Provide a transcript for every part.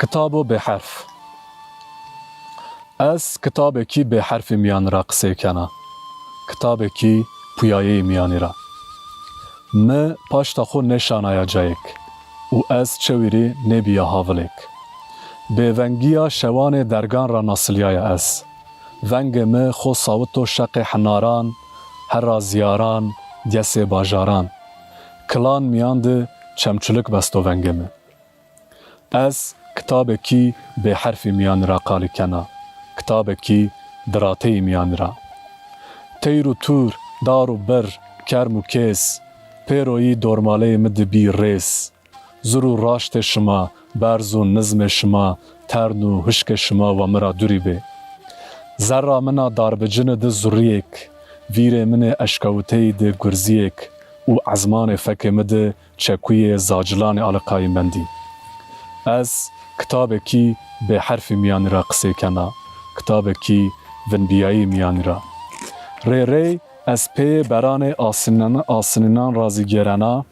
Kitabo bêherf. Ez kitabekî bêherfê miyan ra qisê kena. Kitabekî puyayê miyanê ra. Me paşta xwe neşanaya cayek û ez çewîrê nebiya havilek. Bêvengiya şewanê dergan ra nasiliyaye ez. Vengê me xwe sawit û şeqê henaran, hera ziyaran, diyesê bajaran. Kilan miyan de çemçilik besto vengê me. Ez kitabekî bêherfê miyan ra qalî kena. Kitabekî dirateyê miyan ra. Teyr û tûr, dar û bir, kerm û kês, pêroyî dormaleyê me dibî rês. Zir û raştê şima, berz û nizmê şima, tern û hişkê şima we me ra durî bê. Zerra mina darbicinê de zuriyek, vîrê min ê eşkewiteyê de gurziyek û ezmanê fekê me de çekûyê zacilanê aliqayê mendî. Ez kitabekî bêherfê miyanê ra qisê kena. Kitabekî vinbiyayî miyanê ra. Rê ez pê beranê asininan razî gerena,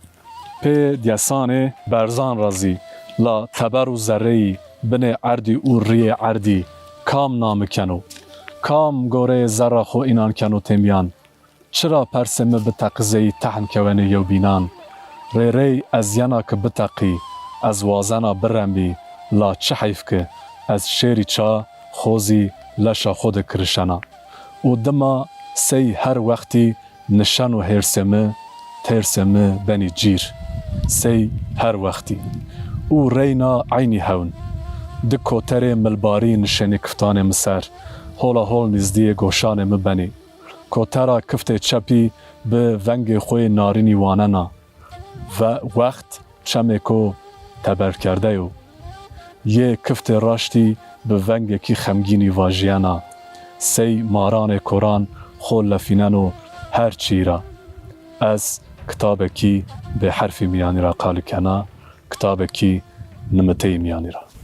pê dyesanê berzan razî, la teber û zerreyî, binê erdî û riyê erdî, kam namikeno, kam goreyê zerra xwe înan keno têmiyan, çira persê me bi teqizeyî tehn kewenê yewbînan. Rê ez yena ki biteqî, ez wazena birembî, la çi heyf ki, ez şêrî ça xozî leşa xwe de kirişena. û dima sey her wextî nişan û hêrsê me, têrsê me benî cîr. Sey her wextî. û reyna eynî hewn. Di koterê milbarî nişenî kiftanê min ser, hola hol nîzdiyê goşanê min benî. Kotera kiftê çepî bi vengê xwe narînî wanena. Ve wext çemê ku teberkerde yo. Yê kiftê raştî bi vengekî xemgînî vajiyena. Sey maranê koran xwe lefînen û her çîra. Ez kitabekî bêherfê miyanê ra qalî kena. Kitabekî nimeteyê miyanê ra.